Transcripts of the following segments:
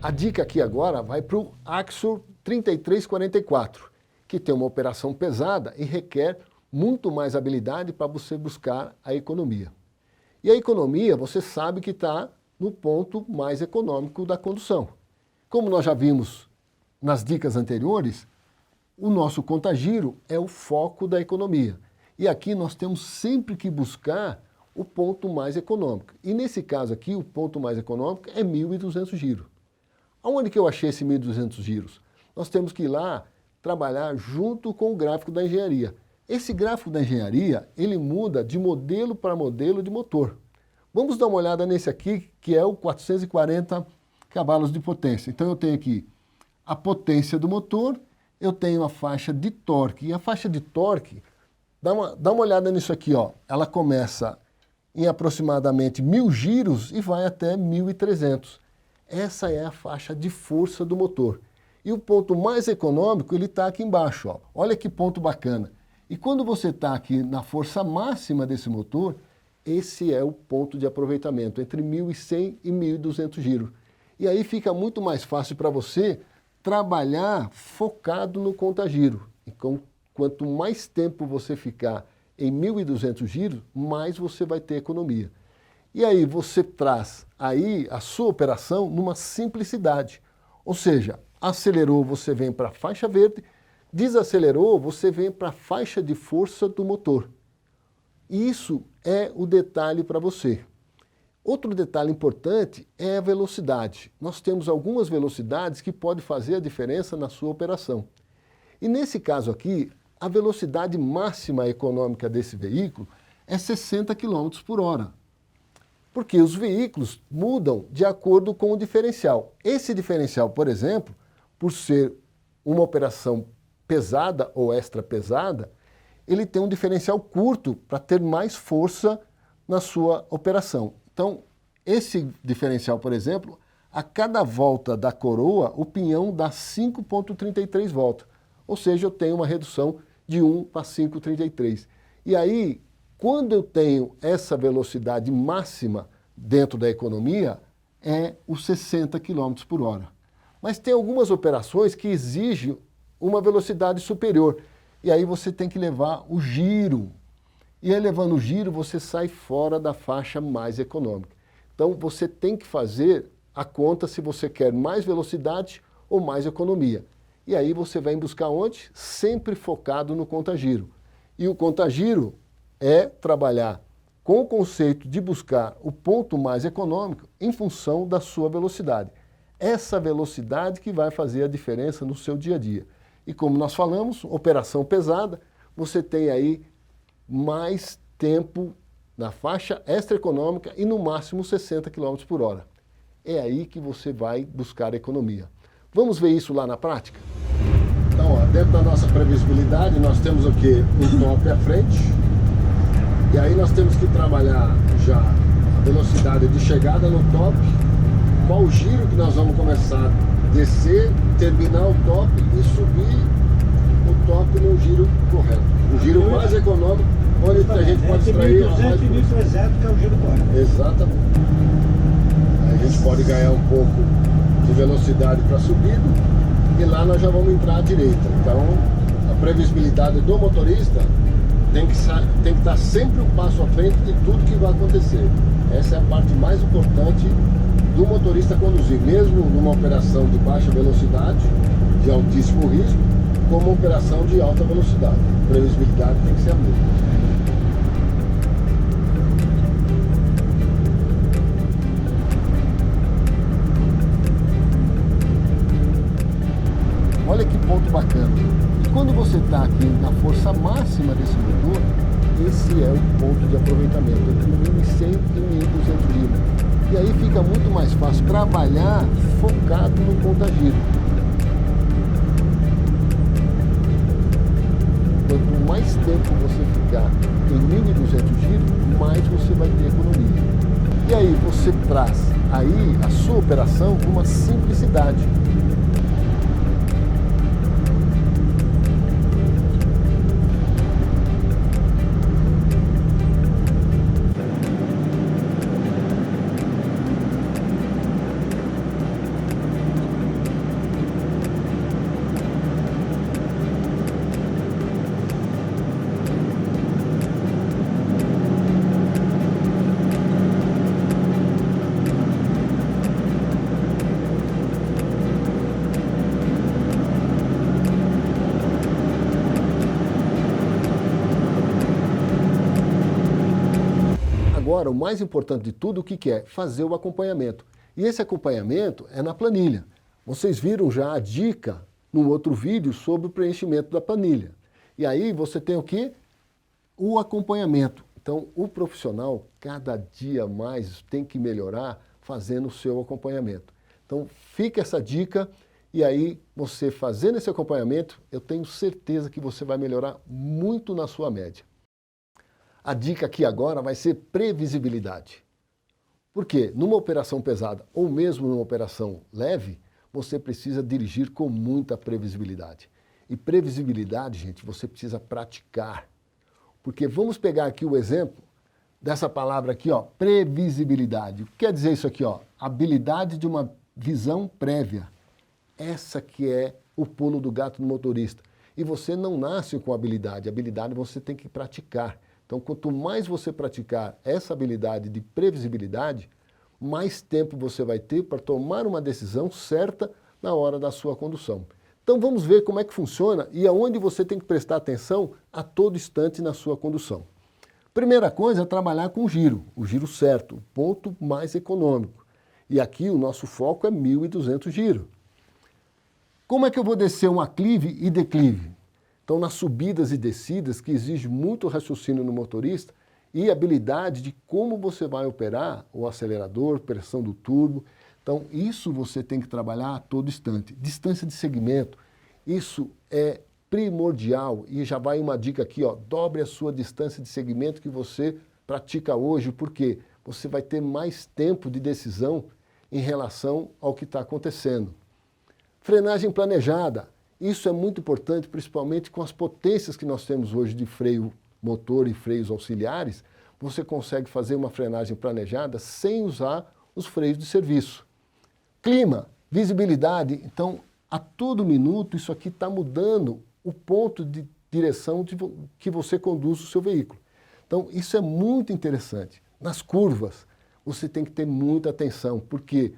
A dica aqui agora vai para o Axor 3344, que tem uma operação pesada e requer muito mais habilidade para você buscar a economia. E a economia, você sabe que está no ponto mais econômico da condução. Como nós já vimos nas dicas anteriores, o nosso contagiro é o foco da economia. E aqui nós temos sempre que buscar o ponto mais econômico. E nesse caso aqui, o ponto mais econômico é 1.200 giros. Aonde que eu achei esse 1.200 giros? Nós temos que ir lá trabalhar junto com o gráfico da engenharia. Esse gráfico da engenharia, ele muda de modelo para modelo de motor. Vamos dar uma olhada nesse aqui, que é o 440 cavalos de potência. Então eu tenho aqui a potência do motor, eu tenho a faixa de torque. E a faixa de torque, dá uma olhada nisso aqui, ó. Ela começa em aproximadamente 1.000 giros e vai até 1.300. Essa é a faixa de força do motor. E o ponto mais econômico, ele está aqui embaixo, ó. Olha que ponto bacana. E quando você está aqui na força máxima desse motor, esse é o ponto de aproveitamento, entre 1.100 e 1.200 giros. E aí fica muito mais fácil para você trabalhar focado no contagiro. Então, quanto mais tempo você ficar em 1.200 giros, mais você vai ter economia. E aí você traz aí a sua operação numa simplicidade. Ou seja, acelerou, você vem para a faixa verde, desacelerou, você vem para a faixa de força do motor. Isso é o detalhe para você. Outro detalhe importante é a velocidade. Nós temos algumas velocidades que podem fazer a diferença na sua operação. E nesse caso aqui, a velocidade máxima econômica desse veículo é 60 km por hora. Porque os veículos mudam de acordo com o diferencial. Esse diferencial, por exemplo, por ser uma operação pesada ou extra pesada, ele tem um diferencial curto para ter mais força na sua operação. Então, esse diferencial, por exemplo, a cada volta da coroa, o pinhão dá 5,33 voltas. Ou seja, eu tenho uma redução de 1 para 5,33. E aí, quando eu tenho essa velocidade máxima dentro da economia, é os 60 km por hora. Mas tem algumas operações que exigem uma velocidade superior. E aí você tem que levar o giro. E aí, levando o giro, você sai fora da faixa mais econômica. Então, você tem que fazer a conta se você quer mais velocidade ou mais economia. E aí você vai buscar onde? Sempre focado no contagiro. E o contagiro é trabalhar com o conceito de buscar o ponto mais econômico em função da sua velocidade. Essa velocidade que vai fazer a diferença no seu dia a dia. E como nós falamos, operação pesada, você tem aí mais tempo na faixa extra-econômica e no máximo 60 km por hora. É aí que você vai buscar economia. Vamos ver isso lá na prática? Então, ó, dentro da nossa previsibilidade, nós temos o quê? Um top à frente. E aí nós temos que trabalhar já a velocidade de chegada no top, qual o giro que nós vamos começar a descer, terminar o top e subir o top no giro correto. O giro mais econômico, onde a gente pode extrair... 1.200 e 1.300, que é o giro correto. Exatamente. Aí a gente pode ganhar um pouco de velocidade para subida e lá nós já vamos entrar à direita. Então, a previsibilidade do motorista tem que estar sempre um passo à frente de tudo que vai acontecer. Essa é a parte mais importante do motorista conduzir, mesmo numa operação de baixa velocidade, de altíssimo risco, como uma operação de alta velocidade. A previsibilidade tem que ser a mesma. Olha que ponto bacana. E quando você está aqui na força máxima desse motor, esse é o ponto de aproveitamento, entre 1.100 e 1.200 giros. E aí fica muito mais fácil trabalhar focado no contagiro. Quanto mais tempo você ficar em 1.200 giros, mais você vai ter economia. E aí você traz aí a sua operação com uma simplicidade. agora, o mais importante de tudo, o que que é? Fazer o acompanhamento. E esse acompanhamento é na planilha. Vocês viram já a dica no outro vídeo sobre o preenchimento da planilha. E aí você tem o quê? O acompanhamento. Então, o profissional, cada dia mais, tem que melhorar fazendo o seu acompanhamento. Então, fica essa dica e aí, você fazendo esse acompanhamento, eu tenho certeza que você vai melhorar muito na sua média. A dica aqui agora vai ser previsibilidade. Por quê? Numa operação pesada ou mesmo numa operação leve, você precisa dirigir com muita previsibilidade. E previsibilidade, gente, você precisa praticar. Porque vamos pegar aqui o exemplo dessa palavra aqui, ó, previsibilidade. O que quer dizer isso aqui, ó? Habilidade de uma visão prévia. Essa que é o pulo do gato do motorista. E você não nasce com habilidade você tem que praticar. Então, quanto mais você praticar essa habilidade de previsibilidade, mais tempo você vai ter para tomar uma decisão certa na hora da sua condução. Então vamos ver como é que funciona e aonde você tem que prestar atenção a todo instante na sua condução. Primeira coisa é trabalhar com o giro certo, o ponto mais econômico. E aqui o nosso foco é 1.200 giros. Como é que eu vou descer um aclive e declive? Então, nas subidas e descidas, que exige muito raciocínio no motorista e habilidade de como você vai operar o acelerador, pressão do turbo. Então, isso você tem que trabalhar a todo instante. Distância de segmento, isso é primordial. E já vai uma dica aqui, ó, dobre a sua distância de segmento que você pratica hoje, porque você vai ter mais tempo de decisão em relação ao que está acontecendo. Frenagem planejada, isso é muito importante, principalmente com as potências que nós temos hoje de freio motor e freios auxiliares, você consegue fazer uma frenagem planejada sem usar os freios de serviço. Clima, visibilidade, então a todo minuto isso aqui está mudando o ponto de direção que você conduz o seu veículo. Então isso é muito interessante. Nas curvas, você tem que ter muita atenção, porque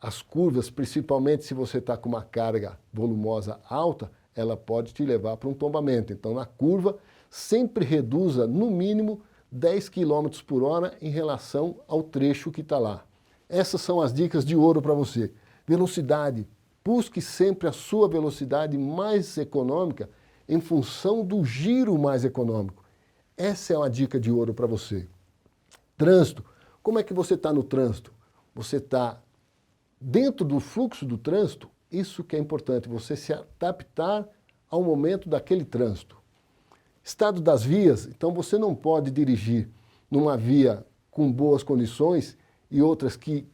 as curvas, principalmente se você está com uma carga volumosa alta, ela pode te levar para um tombamento. Então, na curva, sempre reduza no mínimo 10 km por hora em relação ao trecho que está lá. Essas são as dicas de ouro para você. Velocidade. Busque sempre a sua velocidade mais econômica em função do giro mais econômico. Essa é uma dica de ouro para você. Trânsito. Como é que você está no trânsito? Você está dentro do fluxo do trânsito? Isso que é importante, você se adaptar ao momento daquele trânsito. Estado das vias, então você não pode dirigir numa via com boas condições e outras que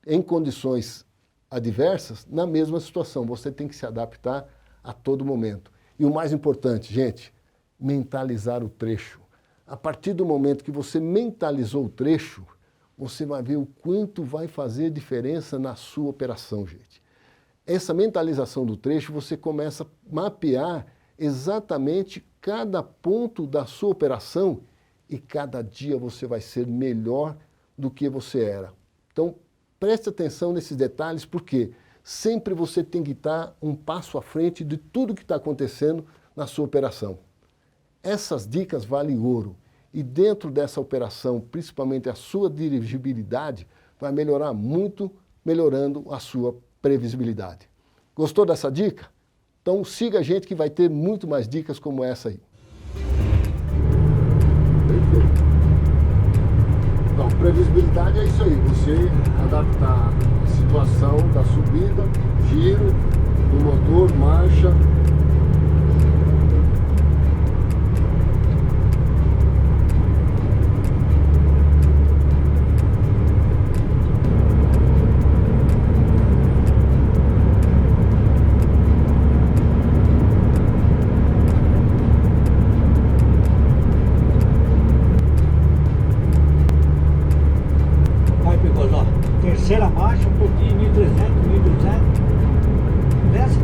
em condições adversas na mesma situação. Você tem que se adaptar a todo momento. E o mais importante, gente, mentalizar o trecho. A partir do momento que você mentalizou o trecho, você vai ver o quanto vai fazer diferença na sua operação, gente. Essa mentalização do trecho, você começa a mapear exatamente cada ponto da sua operação e cada dia você vai ser melhor do que você era. Então, preste atenção nesses detalhes, porque sempre você tem que estar um passo à frente de tudo que está acontecendo na sua operação. Essas dicas valem ouro. E dentro dessa operação, principalmente a sua dirigibilidade, vai melhorar muito, melhorando a sua previsibilidade. Gostou dessa dica? Então siga a gente que vai ter muito mais dicas como essa aí. Perfeito. Então, previsibilidade é isso aí, você adaptar a situação da subida, giro, do motor, marcha. Terceira marcha, um pouquinho, 1.300, 1.200. Desce.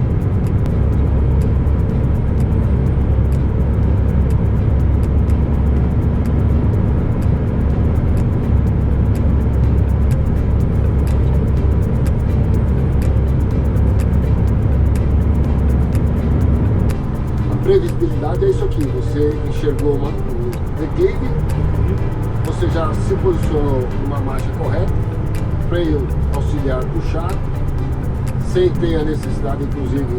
A previsibilidade é isso aqui, você enxergou um declive, você já se posicionou numa marcha correta, freio auxiliar puxado, sem ter a necessidade, inclusive,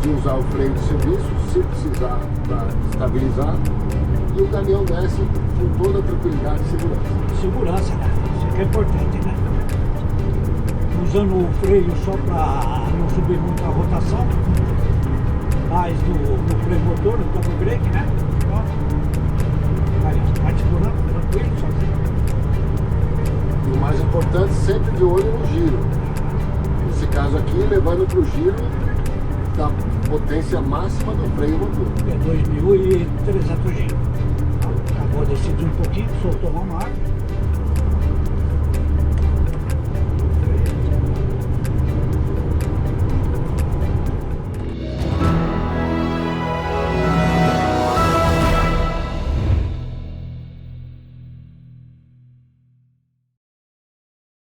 de usar o freio de serviço, se precisar para estabilizar, e o caminhão desce com toda a tranquilidade e segurança. Segurança, né? Isso que é importante, né? Usando o freio só para não subir muito a rotação, mais no freio motor, no double brake, né? Vai segurando, tranquilo, sozinho. E o mais importante, sempre de olho no giro. Nesse caso aqui, levando para o giro da potência máxima do freio motor. É 2.300 giros. Acabou de decidir um pouquinho, soltou uma marca.